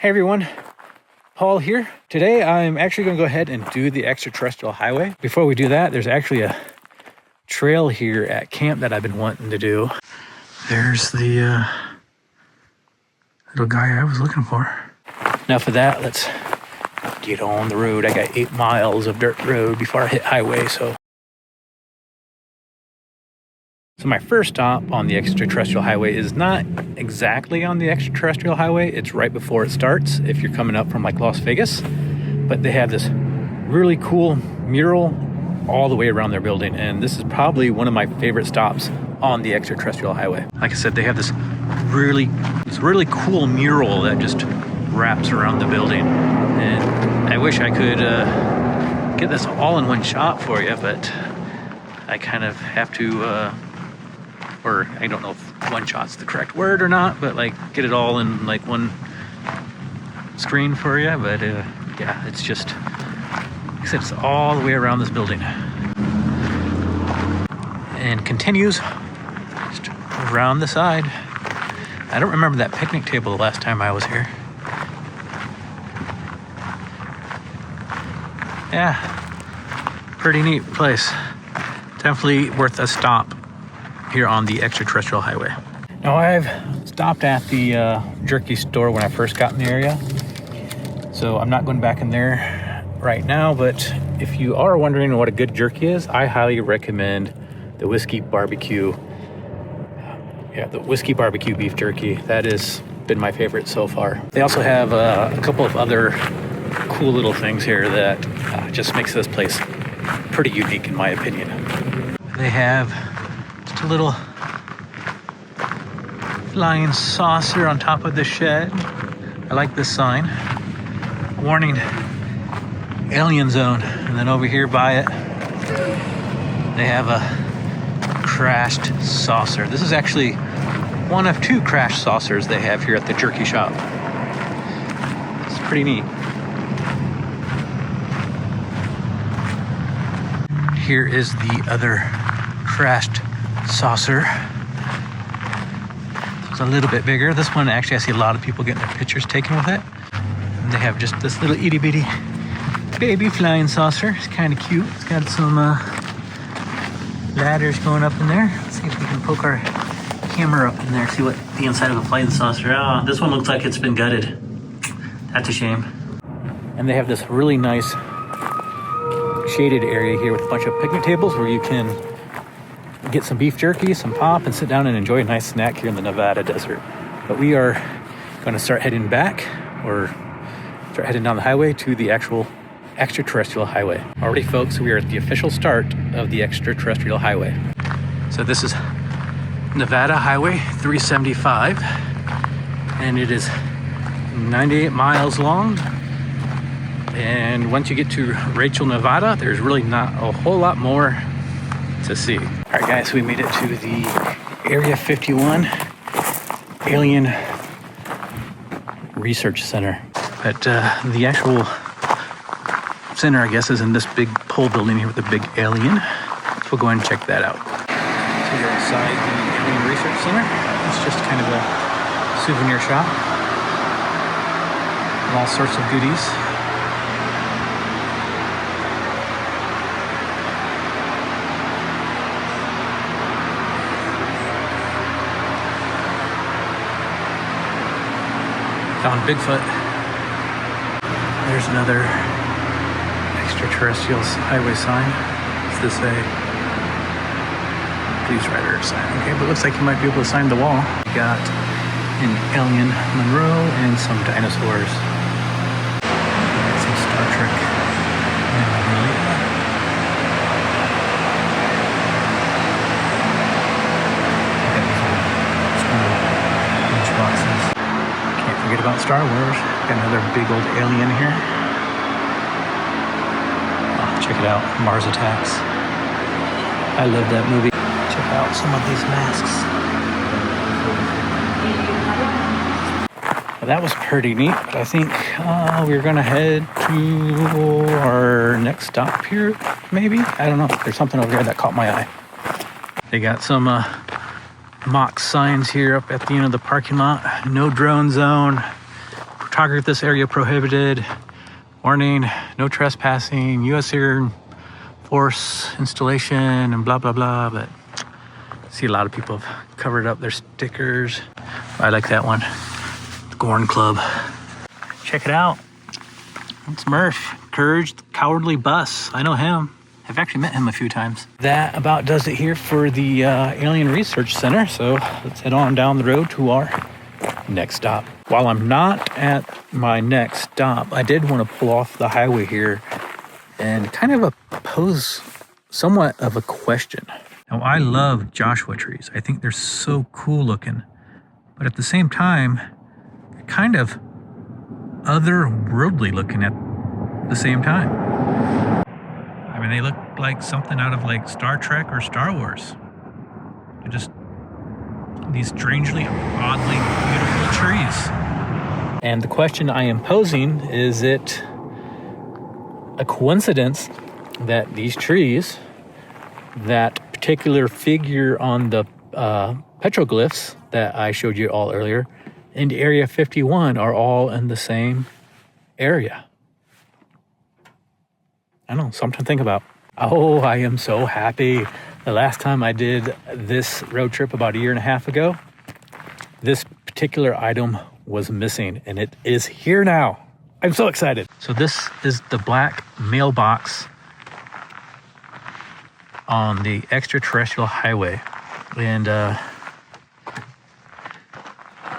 Hey everyone, Paul here. Today I'm actually going to go ahead and do the Extraterrestrial Highway. Before we do that, there's actually a trail here at camp that I've been wanting to do. There's the little guy I was looking for. Enough of that, let's get on the road. I got 8 miles of dirt road before I hit highway, so my first stop on the Extraterrestrial Highway is not exactly on the Extraterrestrial Highway. It's right before it starts if you're coming up from like Las Vegas. But they have this really cool mural all the way around their building. And this is probably one of my favorite stops on the Extraterrestrial Highway. Like I said, they have this really cool mural that just wraps around the building. And I wish I could get this all in one shot for you, but I kind of have to or I don't know if one shot's the correct word or not, but like get it all in like one screen for you. But yeah, it's just, like I said, it's all the way around this building and continues just around the side. I don't remember that picnic table the last time I was here. Yeah, pretty neat place. Definitely worth a stop here on the Extraterrestrial Highway. Now I've stopped at the jerky store when I first got in the area, so I'm not going back in there right now, but if you are wondering what a good jerky is, I highly recommend the Whiskey Barbecue. Yeah, the Whiskey Barbecue beef jerky. That has been my favorite so far. They also have a couple of other cool little things here that just makes this place pretty unique in my opinion. They have a little flying saucer on top of the shed. I like this sign. Warning, alien zone. And then over here by it, they have a crashed saucer. This is actually one of 2 crashed saucers they have here at the jerky shop. It's pretty neat. Here is the other crashed saucer. It's a little bit bigger. This one, actually, I see a lot of people getting their pictures taken with it. And they have just this little itty bitty baby flying saucer. It's kind of cute. It's got some ladders going up in there. Let's see if we can poke our camera up in there, see what the inside of a flying saucer. Oh, this one looks like it's been gutted. That's a shame. And they have this really nice shaded area here with a bunch of picnic tables where you can get some beef jerky, some pop, and sit down and enjoy a nice snack here in the Nevada desert. But we are going to start heading back, or start heading down the highway to the actual Extraterrestrial Highway. Alrighty folks, we are at the official start of the Extraterrestrial Highway. So this is Nevada Highway 375, and it is 98 miles long. And once you get to Rachel, Nevada, there's really not a whole lot more to see. All right, guys, we made it to the Area 51 Alien Research Center. But the actual center, I guess, is in this big pole building here with the big alien. So we'll go ahead and check that out. So we're inside the Alien Research Center. It's just kind of a souvenir shop with all sorts of goodies. Found Bigfoot. There's another Extraterrestrial Highway sign. What's this say? Please rider sign. Okay, but it looks like you might be able to sign the wall. We got an alien Monroe and some dinosaurs. Some Star Trek memorabilia. Lunchboxes. Can't forget about Star Wars. Got another big old alien here. Oh, check it out, Mars Attacks. I love that movie. Check out some of these masks. Well, that was pretty neat, but I think we're gonna head to our next stop here, maybe? I don't know. There's something over here that caught my eye. They got some mock signs here up at the end of the parking lot. No drone zone. photography this area prohibited. Warning, no trespassing, U.S. Air Force installation, and blah, blah, blah. But I see a lot of people have covered up their stickers. I like that one, the Gorn Club. Check it out. It's Murph, Courage the Cowardly Bus. I know him. I've actually met him a few times. That about does it here for the Alien Research Center. So let's head on down the road to our next stop. While I'm not at my next stop, I did want to pull off the highway here and kind of pose somewhat of a question. Now, I love Joshua trees. I think they're so cool looking. But at the same time, they're kind of otherworldly looking at the same time. I mean, they look like something out of like Star Trek or Star Wars. They're just these strangely, oddly beautiful trees. And the question I am posing, is it a coincidence that these trees, that particular figure on the petroglyphs that I showed you all earlier, and Area 51 are all in the same area? I don't know, something to think about. Oh, I am so happy. The last time I did this road trip about 1.5 years ago, this particular item was missing, and it is here now. I'm so excited. So this is the black mailbox on the Extraterrestrial Highway. And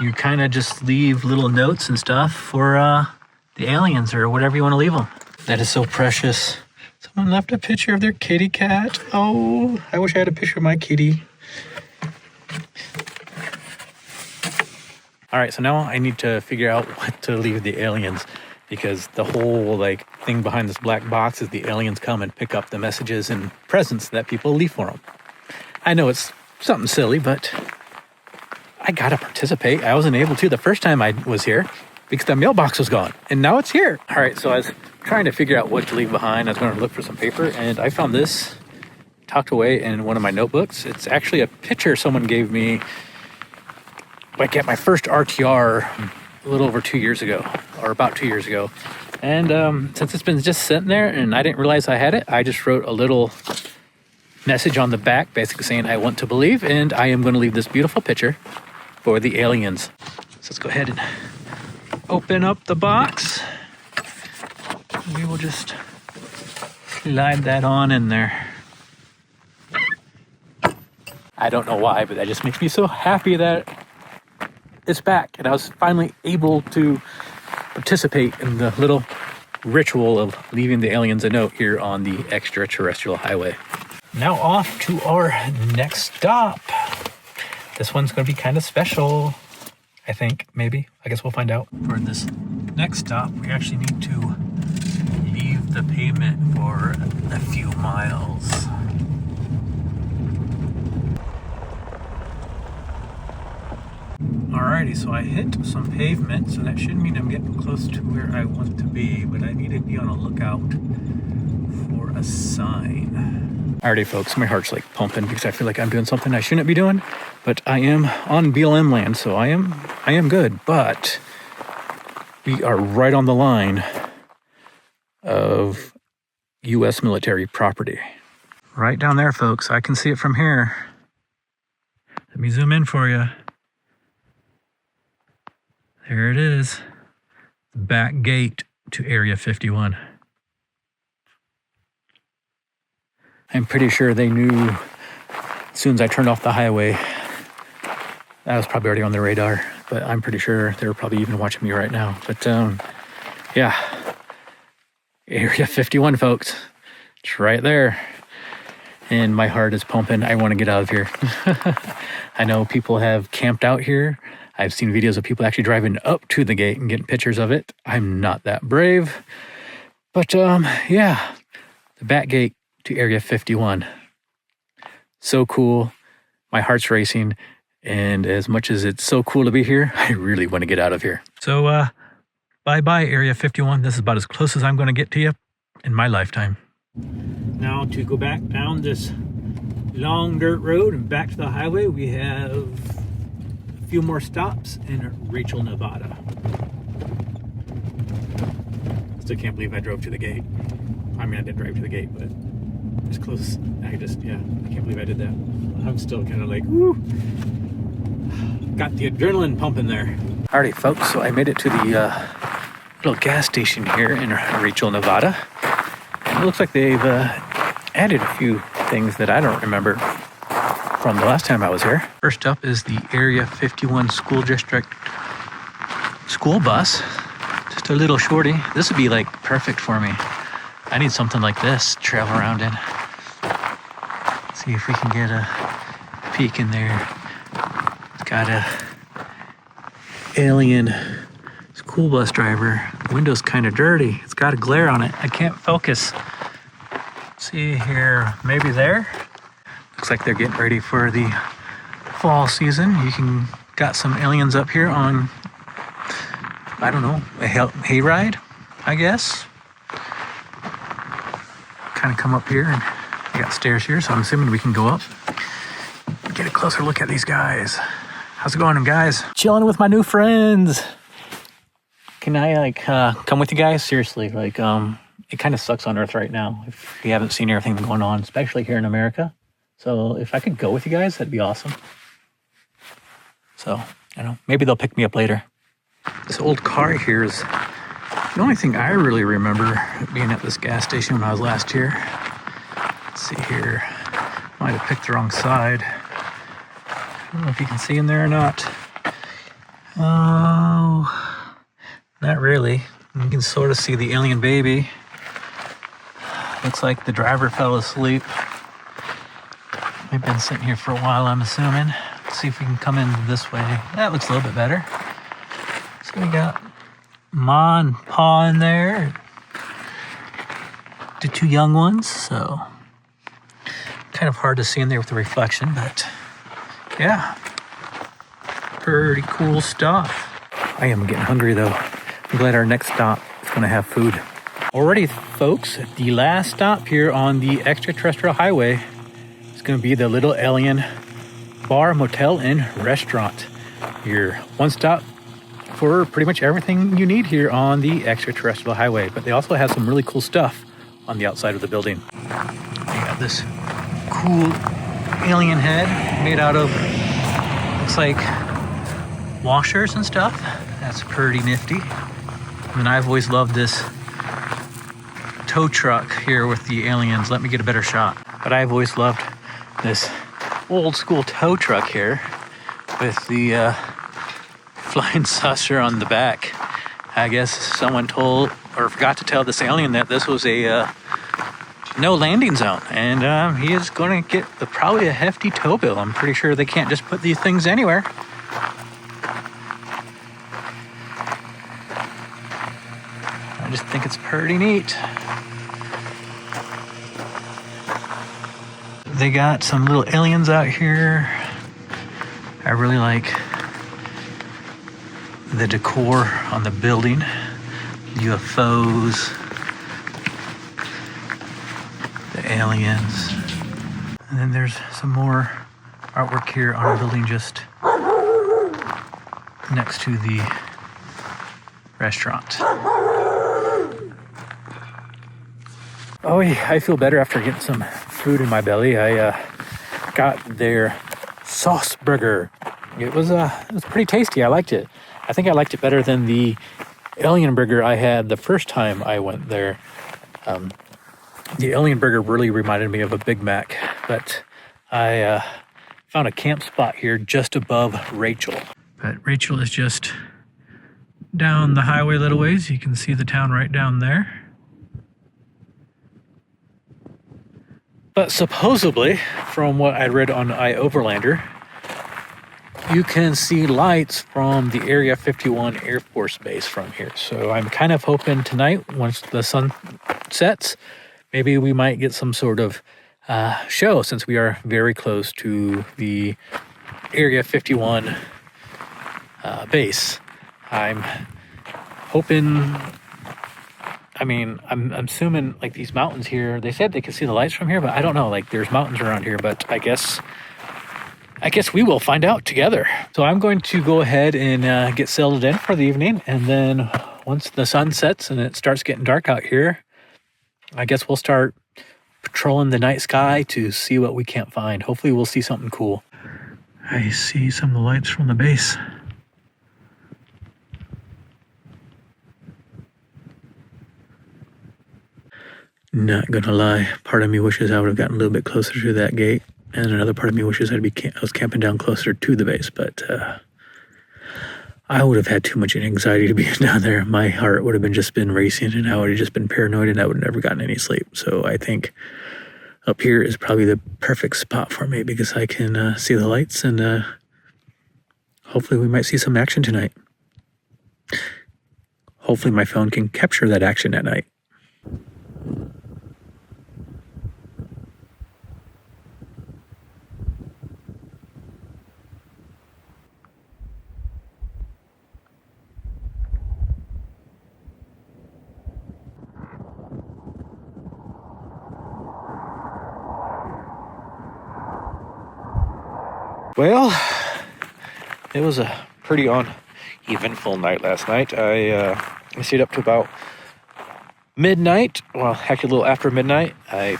you kind of just leave little notes and stuff for the aliens or whatever you want to leave them. That is so precious. Someone left a picture of their kitty cat. Oh, I wish I had a picture of my kitty. All right, so now I need to figure out what to leave the aliens, because the whole like thing behind this black box is the aliens come and pick up the messages and presents that people leave for them. I know it's something silly, but I gotta participate. I wasn't able to the first time I was here because the mailbox was gone, and now it's here. All right, so I was trying to figure out what to leave behind. I was going to look for some paper, and I found this tucked away in one of my notebooks. It's actually a picture someone gave me like at my first RTR a little over 2 years ago, or about 2 years ago. And since it's been just sitting there and I didn't realize I had it, I just wrote a little message on the back basically saying I want to believe, and I am going to leave this beautiful picture for the aliens. So let's go ahead and open up the box. We will just slide that on in there. I don't know why, but that just makes me so happy that it's back, and I was finally able to participate in the little ritual of leaving the aliens a note here on the Extraterrestrial Highway. Now off to our next stop. This one's going to be kind of special, I think, maybe. I guess we'll find out. For this next stop, we actually need to leave the pavement for a few miles. Alrighty, so I hit some pavement, so that should mean I'm getting close to where I want to be, but I need to be on a lookout for a sign. Alrighty, folks, my heart's like pumping because I feel like I'm doing something I shouldn't be doing, but I am on BLM land, so I am good, but we are right on the line of U.S. military property. Right down there, folks. I can see it from here. Let me zoom in for you. There it is. The back gate to Area 51. I'm pretty sure they knew as soon as I turned off the highway. That was probably already on their radar, but I'm pretty sure they're probably even watching me right now. But yeah, Area 51, folks. It's right there. And my heart is pumping. I want to get out of here. I know people have camped out here. I've seen videos of people actually driving up to the gate and getting pictures of it. I'm not that brave. But yeah, the back gate to Area 51. So cool. My heart's racing. And as much as it's so cool to be here, I really want to get out of here. So bye-bye, Area 51. This is about as close as I'm going to get to you in my lifetime. Now to go back down this long dirt road and back to the highway, we have a few more stops in Rachel, Nevada. Still can't believe I drove to the gate. I mean, I did drive to the gate, but as close. I can't believe I did that. I'm still kind of like, woo. Got the adrenaline pumping there. Alrighty, folks, so I made it to the little gas station here in Rachel, Nevada. And it looks like they've added a few things that I don't remember from the last time I was here. First up is the Area 51 School District school bus. Just a little shorty. This would be like perfect for me. I need something like this to travel around in. See if we can get a peek in there. It's got a alien school bus driver. The window's kind of dirty. It's got a glare on it. I can't focus. See here, maybe there. Looks like they're getting ready for the fall season. You can got some aliens up here on, I don't know, a hayride, I guess. Kind of come up here and we got stairs here, so I'm assuming we can go up. Get a closer look at these guys. How's it going, guys? Chilling with my new friends. Can I come with you guys? Seriously, it kind of sucks on Earth right now if you haven't seen everything going on, especially here in America. So if I could go with you guys, that'd be awesome. So, I don't know, maybe they'll pick me up later. This old car here is the only thing I really remember being at this gas station when I was last here. Let's see here. Might have picked the wrong side. I don't know if you can see in there or not. Oh, not really. You can sort of see the alien baby. Looks like the driver fell asleep. We've been sitting here for a while, I'm assuming. Let's see if we can come in this way. That looks a little bit better. So we got Ma and Pa in there. The two young ones, so kind of hard to see in there with the reflection, but yeah, pretty cool stuff. I am getting hungry though. I'm glad our next stop is going to have food. Alrighty, folks, the last stop here on the Extraterrestrial Highway is going to be the Little Alien Bar, Motel, and Restaurant. Your one stop for pretty much everything you need here on the Extraterrestrial Highway. But they also have some really cool stuff on the outside of the building. They got this cool alien head made out of, looks like washers and stuff. That's pretty nifty. And I've always loved this tow truck here with the aliens. Let me get a better shot. But I've always loved this old school tow truck here with the flying saucer on the back. I guess someone told or forgot to tell this alien that this was a no landing zone, and he is going to get probably a hefty tow bill. I'm pretty sure they can't just put these things anywhere. I just think it's pretty neat. They got some little aliens out here. I really like the decor on the building. UFOs. The aliens. And then there's some more artwork here on a building just next to the restaurant. Oh yeah, I feel better after getting some food in my belly. I got their sauce burger. It was pretty tasty. I liked it. I think I liked it better than the alien burger I had the first time I went there. The alien burger really reminded me of a Big Mac, but I found a camp spot here just above Rachel. But Rachel is just down the highway a little ways. You can see the town right down there. But supposedly, from what I read on iOverlander, you can see lights from the Area 51 Air Force Base from here. So I'm kind of hoping tonight, once the sun sets, maybe we might get some sort of show, since we are very close to the Area 51 base. I'm hoping... I mean, I'm assuming like these mountains here, they said they could see the lights from here, but I don't know, like there's mountains around here, but I guess we will find out together. So I'm going to go ahead and get settled in for the evening, and then once the sun sets and it starts getting dark out here, I guess we'll start patrolling the night sky to see what we can't find. Hopefully we'll see something cool. I see some of the lights from the base. Not gonna lie, part of me wishes I would have gotten a little bit closer to that gate, and another part of me wishes I was camping down closer to the base, but I would have had too much anxiety to be down there. My heart would have been racing, and I would have just been paranoid, and I would have never gotten any sleep. So I think up here is probably the perfect spot for me because I can see the lights, and hopefully we might see some action tonight. Hopefully my phone can capture that action at night. Well, it was a pretty eventful night last night. I stayed up to about midnight. Well, actually a little after midnight. I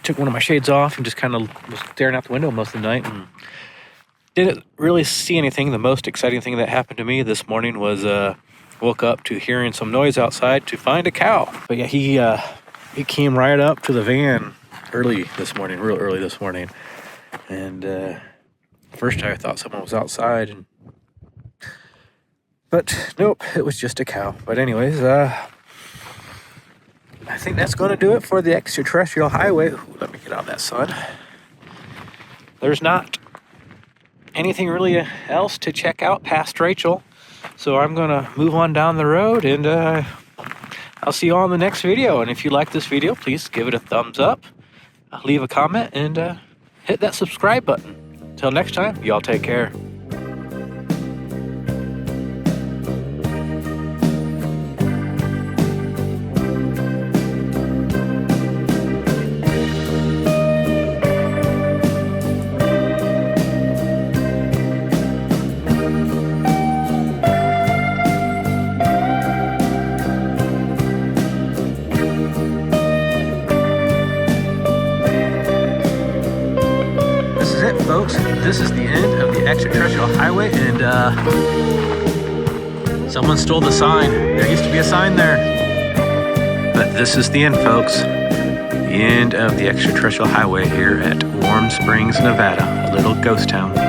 took one of my shades off and just kind of was staring out the window most of the night and didn't really see anything. The most exciting thing that happened to me this morning was woke up to hearing some noise outside to find a cow. But yeah, he came right up to the van real early this morning. And first I thought someone was outside, but nope, it was just a cow. But anyways, I think that's going to do it for the Extraterrestrial Highway. Ooh, let me get out that sun. There's not anything really else to check out past Rachel, so I'm going to move on down the road, and I'll see you all in the next video. And if you like this video, please give it a thumbs up, leave a comment, and hit that subscribe button. Until next time, y'all take care. Folks, this is the end of the Extraterrestrial Highway, and someone stole the sign. There used to be a sign there. But this is the end, folks. The end of the Extraterrestrial Highway here at Warm Springs, Nevada, a little ghost town.